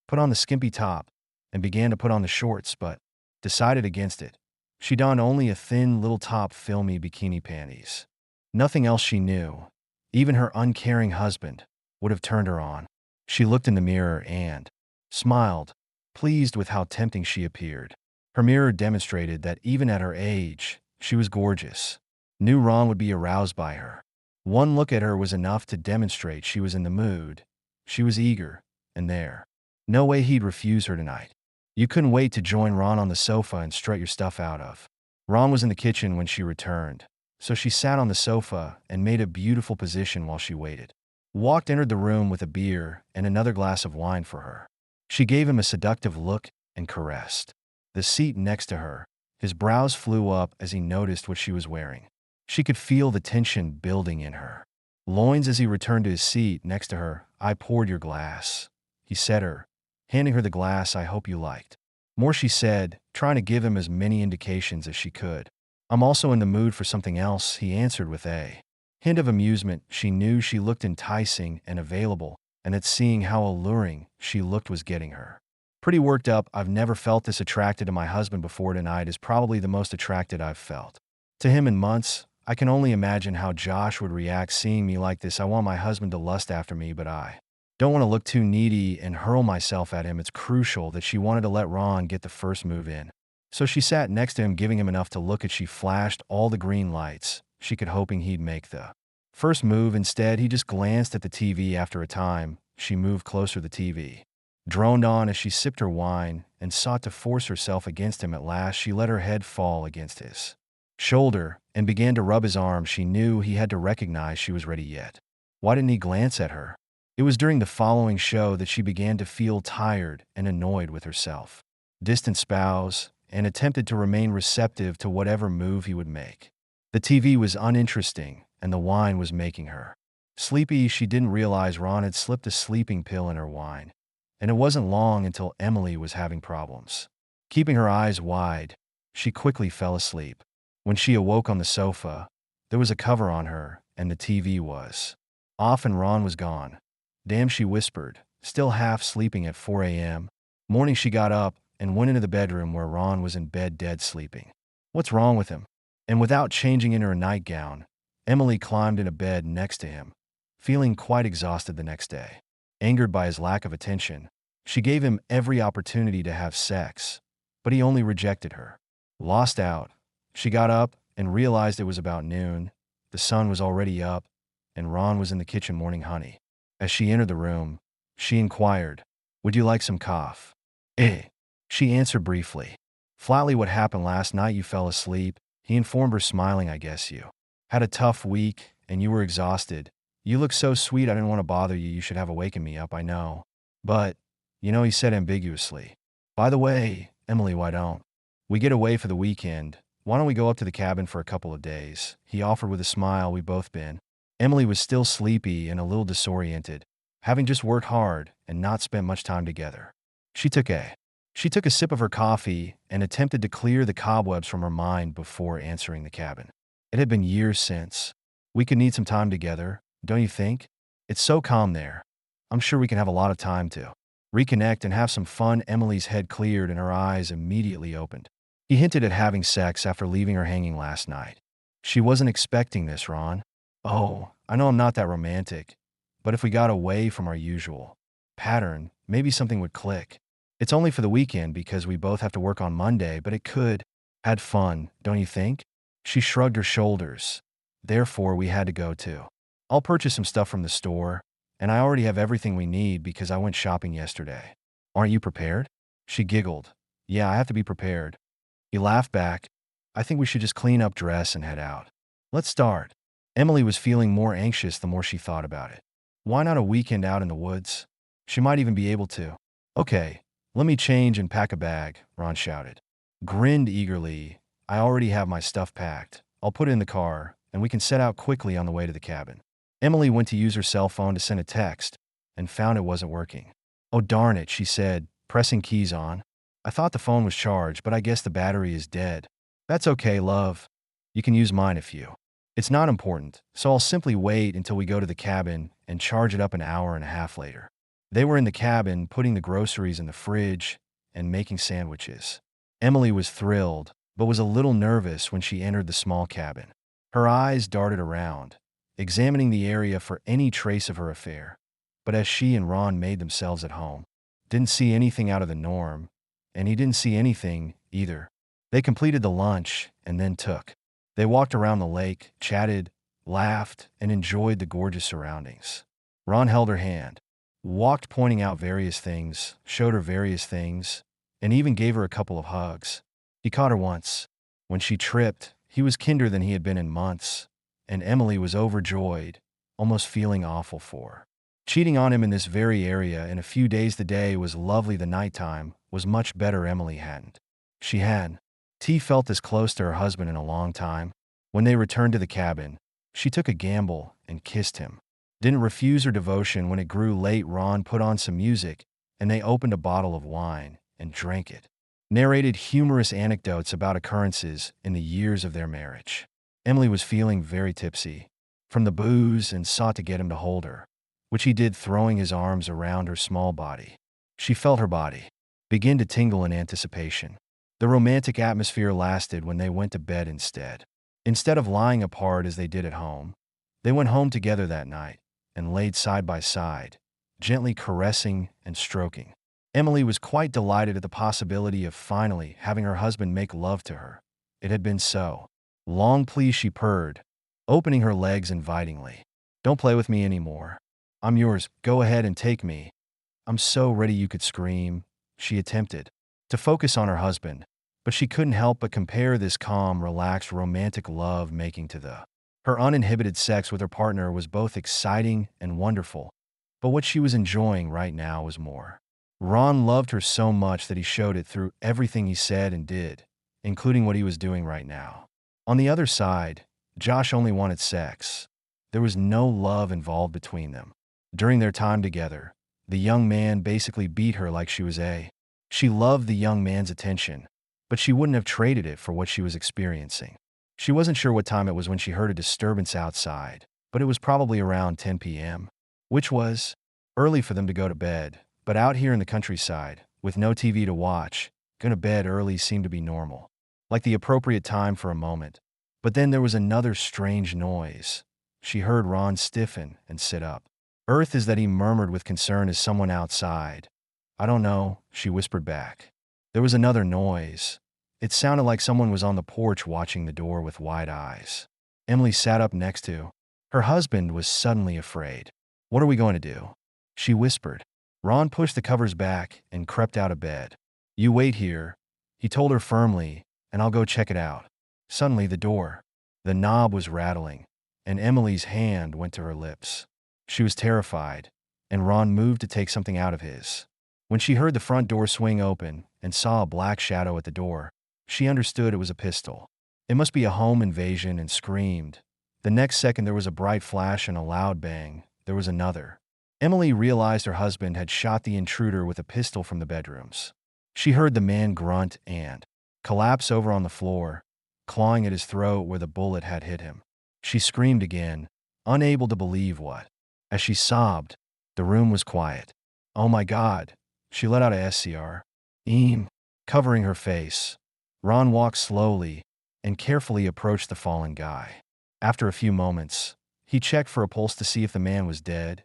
A: put on the skimpy top, and began to put on the shorts, but decided against it. She donned only a thin little top, filmy bikini panties. Nothing else. She knew even her uncaring husband would have turned her on. She looked in the mirror and smiled, pleased with how tempting she appeared. Her mirror demonstrated that even at her age, she was gorgeous. Knew Ron would be aroused by her. One look at her was enough to demonstrate she was in the mood. She was eager, and there. No way he'd refuse her tonight. You couldn't wait to join Ron on the sofa and strut your stuff out of. Ron was in the kitchen when she returned, so she sat on the sofa and made a beautiful position while she waited. Walked entered the room with a beer and another glass of wine for her. She gave him a seductive look and caressed the seat next to her. His brows flew up as he noticed what she was wearing. She could feel the tension building in her loins as he returned to his seat next to her. "I poured your glass," he said her, handing her the glass. "I hope you liked." More, she said, trying to give him as many indications as she could. "I'm also in the mood for something else," he answered with a hint of amusement. She knew she looked enticing and available, and that seeing how alluring she looked was getting her pretty worked up. "I've never felt this attracted to my husband before. Tonight is probably the most attracted I've felt to him in months. I can only imagine how Josh would react seeing me like this. I want my husband to lust after me, but I don't want to look too needy and hurl myself at him." It's crucial that she wanted to let Ron get the first move in. So she sat next to him, giving him enough to look at. She flashed all the green lights she could, hoping he'd make the first move. Instead, he just glanced at the TV. After a time, she moved closer. The TV droned on as she sipped her wine and sought to force herself against him. At last, she let her head fall against his shoulder and began to rub his arm. She knew he had to recognize she was ready yet. Why didn't he glance at her? It was during the following show that she began to feel tired and annoyed with herself. Distant spouse, and attempted to remain receptive to whatever move he would make. The TV was uninteresting, and the wine was making her sleepy. She didn't realize Ron had slipped a sleeping pill in her wine, and it wasn't long until Emily was having problems keeping her eyes wide. She quickly fell asleep. When she awoke on the sofa, there was a cover on her, and the TV was off and Ron was gone. "Damn," she whispered, still half sleeping. At 4 a.m. morning, she got up and went into the bedroom where Ron was in bed, dead sleeping. What's wrong with him? And without changing into her nightgown, Emily climbed into bed next to him, feeling quite exhausted the next day. Angered by his lack of attention, she gave him every opportunity to have sex, but he only rejected her. Lost out, she got up and realized it was about noon. The sun was already up, and Ron was in the kitchen morning honey. As she entered the room, she inquired, "Would you like some coffee?" "Eh." She answered briefly. Flatly, "What happened last night? You fell asleep," he informed her, smiling. "I guess you had a tough week, and you were exhausted. You look so sweet. I didn't want to bother you. You should have awakened me up, I know. But, he said ambiguously. "By the way, Emily, why don't we get away for the weekend? Why don't we go up to the cabin for a couple of days?" he offered with a smile. "We've both been." Emily was still sleepy and a little disoriented, having just worked hard and not spent much time together. She took a sip of her coffee and attempted to clear the cobwebs from her mind before answering the cabin. It had been years since. "We could need some time together, don't you think? It's so calm there. I'm sure we can have a lot of time to reconnect and have some fun." Emily's head cleared and her eyes immediately opened. He hinted at having sex after leaving her hanging last night. She wasn't expecting this, Ron. "Oh, I know I'm not that romantic, but if we got away from our usual pattern, maybe something would click. It's only for the weekend because we both have to work on Monday, but it could. Had fun, don't you think?" She shrugged her shoulders. "Therefore, we had to go too. I'll purchase some stuff from the store, and I already have everything we need because I went shopping yesterday. Aren't you prepared?" She giggled. "Yeah, I have to be prepared." He laughed back. "I think we should just clean up, dress, and head out. Let's start." Emily was feeling more anxious the more she thought about it. Why not a weekend out in the woods? She might even be able to. "Okay, let me change and pack a bag," Ron shouted. Grinned eagerly. "I already have my stuff packed. I'll put it in the car, and we can set out quickly on the way to the cabin." Emily went to use her cell phone to send a text and found it wasn't working. "Oh, darn it," she said, pressing keys on. "I thought the phone was charged, but I guess the battery is dead." "That's okay, love. You can use mine if you. It's not important, so I'll simply wait until we go to the cabin and charge it up an hour and a half later." They were in the cabin, putting the groceries in the fridge and making sandwiches. Emily was thrilled, but was a little nervous when she entered the small cabin. Her eyes darted around, examining the area for any trace of her affair. But as she and Ron made themselves at home, didn't see anything out of the norm. and he didn't see anything either. They completed the lunch and then took. They walked around the lake, chatted, laughed, and enjoyed the gorgeous surroundings. Ron held her hand, walked pointing out various things, showed her various things, and even gave her a couple of hugs. He caught her once. When she tripped, he was kinder than he had been in months, and Emily was overjoyed, almost feeling awful for her. Cheating on him in this very area in a few days. The day was lovely, the nighttime was much better. Emily hadn't. She had. T felt this close to her husband in a long time. When they returned to the cabin, she took a gamble and kissed him. Didn't refuse her devotion. When it grew late, Ron put on some music, and they opened a bottle of wine and drank it. Narrated humorous anecdotes about occurrences in the years of their marriage. Emily was feeling very tipsy from the booze and sought to get him to hold her, which he did, throwing his arms around her small body. She felt her body begin to tingle in anticipation. The romantic atmosphere lasted when they went to bed instead. Instead of lying apart as they did at home, they went home together that night and laid side by side, gently caressing and stroking. Emily was quite delighted at the possibility of finally having her husband make love to her. It had been so long. Please, she purred, opening her legs invitingly. Don't play with me anymore. I'm yours. Go ahead and take me. I'm so ready. You could scream. She attempted to focus on her husband, but she couldn't help but compare this calm, relaxed, romantic love making to her uninhibited sex with her partner was both exciting and wonderful, but what she was enjoying right now was more. Ron loved her so much that he showed it through everything he said and did, including what he was doing right now. On the other side, Josh only wanted sex. There was no love involved between them. During their time together, the young man basically beat her like she was a. She loved the young man's attention, but she wouldn't have traded it for what she was experiencing. She wasn't sure what time it was when she heard a disturbance outside, but it was probably around 10 p.m., which was early for them to go to bed. But out here in the countryside, with no TV to watch, going to bed early seemed to be normal, like the appropriate time for a moment. But then there was another strange noise. She heard Ron stiffen and sit up. Earth is that, he murmured with concern. Is someone outside? I don't know, she whispered back. There was another noise. It sounded like someone was on the porch watching the door with wide eyes. Emily sat up next to her husband, was suddenly afraid. What are we going to do? She whispered. Ron pushed the covers back and crept out of bed. You wait here, he told her firmly, and I'll go check it out. Suddenly the knob was rattling, and Emily's hand went to her lips. She was terrified, and Ron moved to take something out of his. When she heard the front door swing open and saw a black shadow at the door, she understood it was a pistol. It must be a home invasion, and screamed. The next second there was a bright flash and a loud bang. There was another. Emily realized her husband had shot the intruder with a pistol from the bedrooms. She heard the man grunt and collapse over on the floor, clawing at his throat where the bullet had hit him. She screamed again, unable to believe what. As she sobbed, the room was quiet. Oh my God, she let out a SCR. Covering her face. Ron walked slowly and carefully approached the fallen guy. After a few moments, he checked for a pulse to see if the man was dead,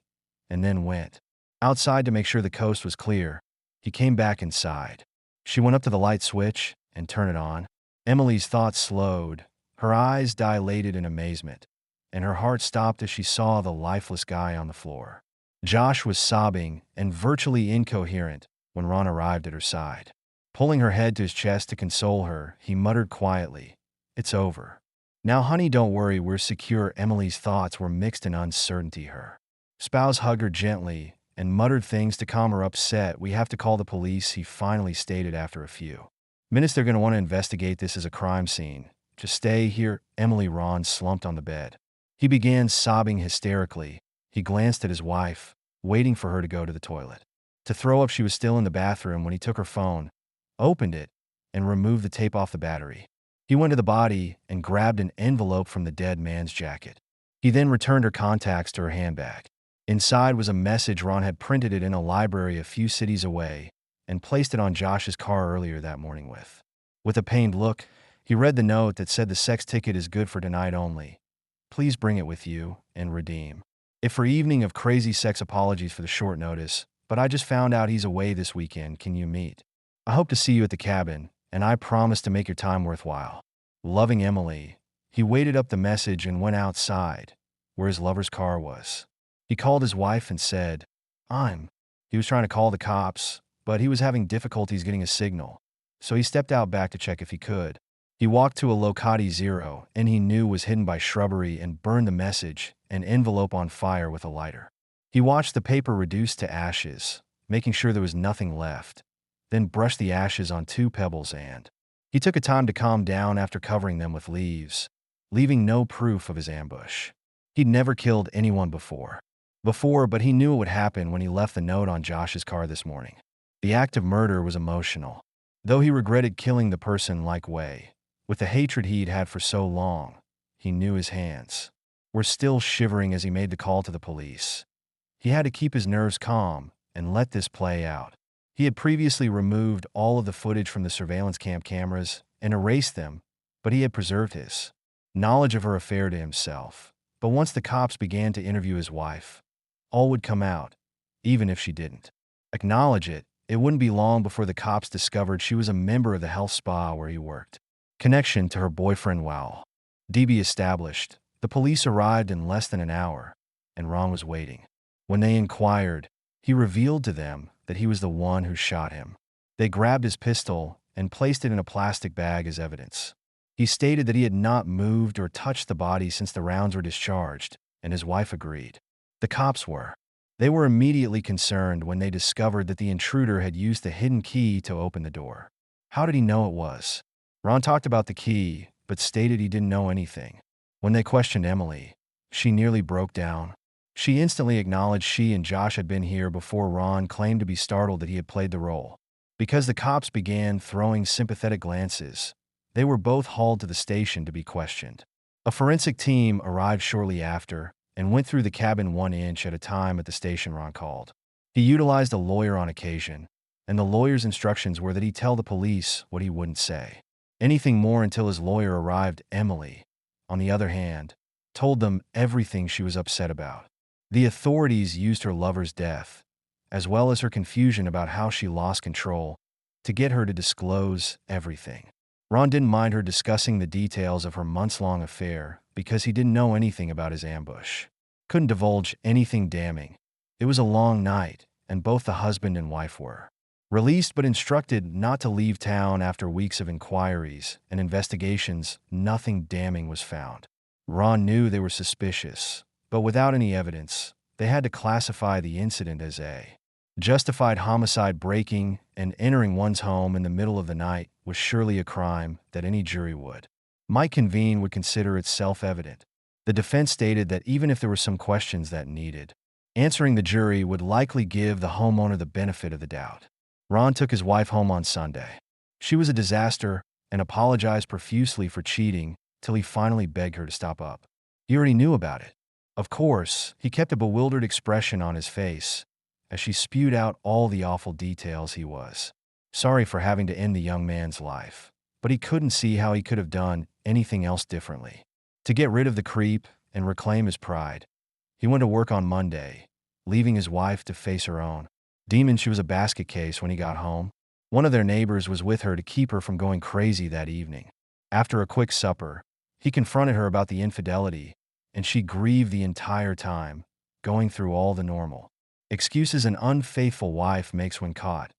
A: and then went outside to make sure the coast was clear. He came back inside. She went up to the light switch and turned it on. Emily's thoughts slowed, her eyes dilated in amazement, and her heart stopped as she saw the lifeless guy on the floor. Josh was sobbing and virtually incoherent when Ron arrived at her side. Pulling her head to his chest to console her, he muttered quietly, It's over. Now, honey, don't worry, we're secure. Emily's thoughts were mixed in uncertainty. Her spouse hugged her gently and muttered things to calm her upset. We have to call the police, he finally stated after a few minutes. They're going to want to investigate this as a crime scene. Just stay here. Emily. Ron slumped on the bed. He began sobbing hysterically. He glanced at his wife, waiting for her to go to the toilet. To throw up, she was still in the bathroom when he took her phone, opened it, and removed the tape off the battery. He went to the body and grabbed an envelope from the dead man's jacket. He then returned her contacts to her handbag. Inside was a message. Ron had printed it in a library a few cities away and placed it on Josh's car earlier that morning. With a pained look, he read the note that said, The sex ticket is good for tonight only. Please bring it with you and redeem it for evening of crazy sex. Apologies for the short notice, but I just found out he's away this weekend. Can you meet I hope to see you at the cabin, and I promise to make your time worthwhile. Loving Emily, he waited up the message and went outside, where his lover's car was. He called his wife and said, I'm. He was trying to call the cops, but he was having difficulties getting a signal, so he stepped out back to check if he could. He walked to a Locati Zero, and he knew was hidden by shrubbery, and burned the message, an envelope, on fire with a lighter. He watched the paper reduce to ashes, making sure there was nothing left, then brushed the ashes on 2 pebbles, and he took a time to calm down after covering them with leaves, leaving no proof of his ambush. He'd never killed anyone before, but he knew it would happen when he left the note on Josh's car this morning. The act of murder was emotional, though he regretted killing the person like way. With the hatred he'd had for so long, he knew his hands were still shivering as he made the call to the police. He had to keep his nerves calm and let this play out. He had previously removed all of the footage from the surveillance cameras and erased them, but he had preserved his knowledge of her affair to himself. But once the cops began to interview his wife, all would come out, even if she didn't acknowledge it. It wouldn't be long before the cops discovered she was a member of the health spa where he worked. Connection to her boyfriend Wow. DB established. The police arrived in less than an hour, and Ron was waiting. When they inquired, he revealed to them that he was the one who shot him. They grabbed his pistol and placed it in a plastic bag as evidence. He stated that he had not moved or touched the body since the rounds were discharged, and his wife agreed. The cops were. They were immediately concerned when they discovered that the intruder had used the hidden key to open the door. How did he know it was? Ron talked about the key, but stated he didn't know anything. When they questioned Emily, she nearly broke down. She instantly acknowledged she and Josh had been here before. Ron claimed to be startled that he had played the role. Because the cops began throwing sympathetic glances, they were both hauled to the station to be questioned. A forensic team arrived shortly after and went through the cabin 1 inch at a time at the station. Ron called. He utilized a lawyer on occasion, and the lawyer's instructions were that he tell the police what he wouldn't say anything more until his lawyer arrived. Emily, on the other hand, told them everything she was upset about. The authorities used her lover's death, as well as her confusion about how she lost control, to get her to disclose everything. Ron didn't mind her discussing the details of her months-long affair because he didn't know anything about his ambush. Couldn't divulge anything damning. It was a long night, and both the husband and wife were released but instructed not to leave town. After weeks of inquiries and investigations, nothing damning was found. Ron knew they were suspicious, but without any evidence, they had to classify the incident as a justified homicide. Breaking and entering one's home in the middle of the night was surely a crime that any jury might convene would consider it self-evident. The defense stated that even if there were some questions that needed answering, the jury would likely give the homeowner the benefit of the doubt. Ron took his wife home on Sunday. She was a disaster and apologized profusely for cheating till he finally begged her to stop up. He already knew about it. Of course, he kept a bewildered expression on his face as she spewed out all the awful details. He was sorry for having to end the young man's life, but he couldn't see how he could have done anything else differently. To get rid of the creep and reclaim his pride, he went to work on Monday, leaving his wife to face her own demons. She was a basket case when he got home. One of their neighbors was with her to keep her from going crazy that evening. After a quick supper, he confronted her about the infidelity, and she grieved the entire time, going through all the normal excuses an unfaithful wife makes when caught.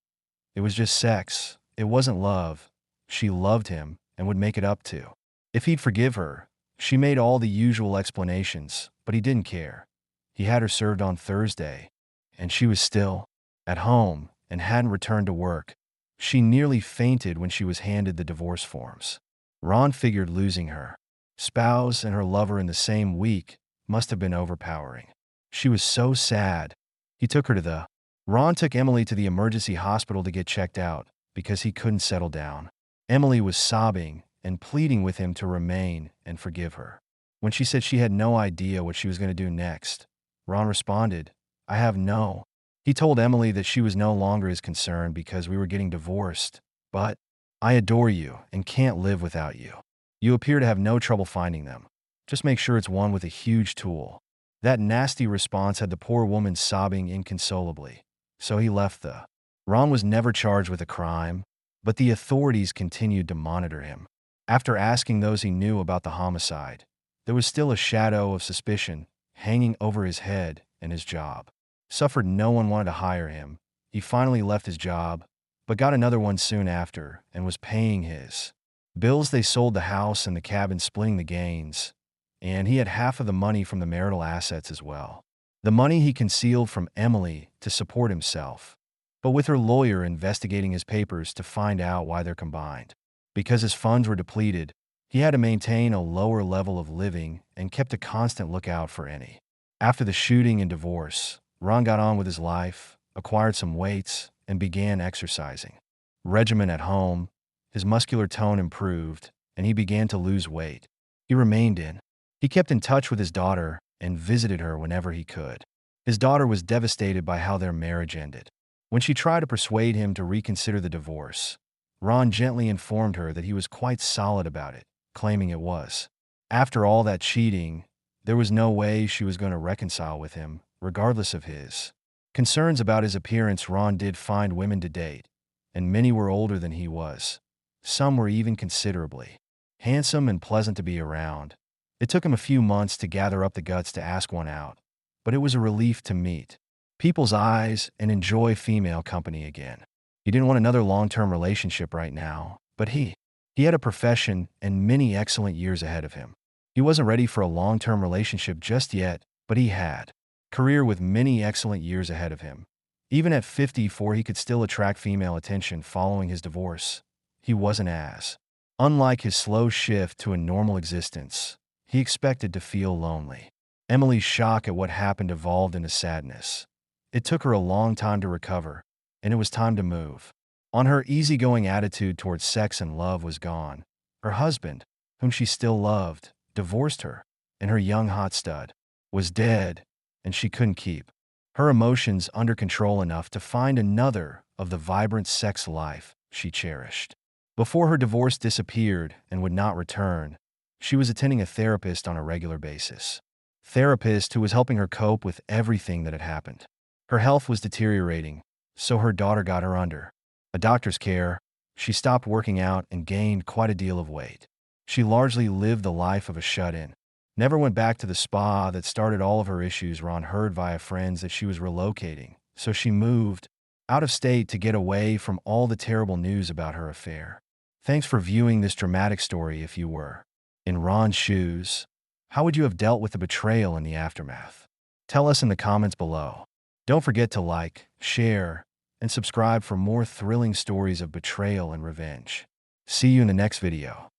A: It was just sex. It wasn't love. She loved him and would make it up to if he'd forgive her. She made all the usual explanations, but he didn't care. He had her served on Thursday, and she was still at home and hadn't returned to work. She nearly fainted when she was handed the divorce forms. Ron figured losing her spouse and her lover in the same week must have been overpowering. She was so sad. He took her to the Ron took Emily to the emergency hospital to get checked out because he couldn't settle down. Emily was sobbing and pleading with him to remain and forgive her. When she said she had no idea what she was going to do next, Ron responded, I have no. He told Emily that she was no longer his concern because we were getting divorced, but I adore you and can't live without you. You appear to have no trouble finding them. Just make sure it's one with a huge tool. That nasty response had the poor woman sobbing inconsolably, so he left the Ron was never charged with a crime, But the authorities continued to monitor him. After asking those he knew about the homicide, there was still a shadow of suspicion hanging over his head and his job. Suffered no one wanted to hire him. He finally left his job, but got another one soon after and was paying his bills. They sold the house and the cabin, splitting the gains, and he had half of the money from the marital assets as well. The money he concealed from Emily to support himself, but with her lawyer investigating his papers to find out why they're combined. Because his funds were depleted, he had to maintain a lower level of living and kept a constant lookout for any. After the shooting and divorce, Ron got on with his life, acquired some weights, and began exercising. Regimen at home, his muscular tone improved, and he began to lose weight. He kept in touch with his daughter and visited her whenever he could. His daughter was devastated by how their marriage ended. When she tried to persuade him to reconsider the divorce, Ron gently informed her that he was quite solid about it, claiming it was. After all that cheating, there was no way she was going to reconcile with him, regardless of his concerns about his appearance. Ron did find women to date, and many were older than he was. Some were even considerably handsome and pleasant to be around. It took him a few months to gather up the guts to ask one out, but it was a relief to meet people's eyes and enjoy female company again. He didn't want another long-term relationship right now, but he had a profession and many excellent years ahead of him. He wasn't ready for a long-term relationship just yet, but he had a career with many excellent years ahead of him. Even at 54, he could still attract female attention following his divorce. He wasn't as unlike his slow shift to a normal existence. He expected to feel lonely. Emily's shock at what happened evolved into sadness. It took her a long time to recover, and it was time to move on. Her easygoing attitude towards sex and love was gone. Her husband, whom she still loved, divorced her, and her young hot stud was dead, and she couldn't keep her emotions under control enough to find another of the vibrant sex life she cherished. Before her divorce disappeared and would not return, she was attending a therapist on a regular basis. Therapist who was helping her cope with everything that had happened. Her health was deteriorating, so her daughter got her under a doctor's care. She stopped working out and gained quite a deal of weight. She largely lived the life of a shut-in. Never went back to the spa that started all of her issues. Ron heard via friends that she was relocating, so she moved out of state to get away from all the terrible news about her affair. Thanks for viewing this dramatic story. If you were in Ron's shoes, how would you have dealt with the betrayal and the aftermath? Tell us in the comments below. Don't forget to like, share, and subscribe for more thrilling stories of betrayal and revenge. See you in the next video.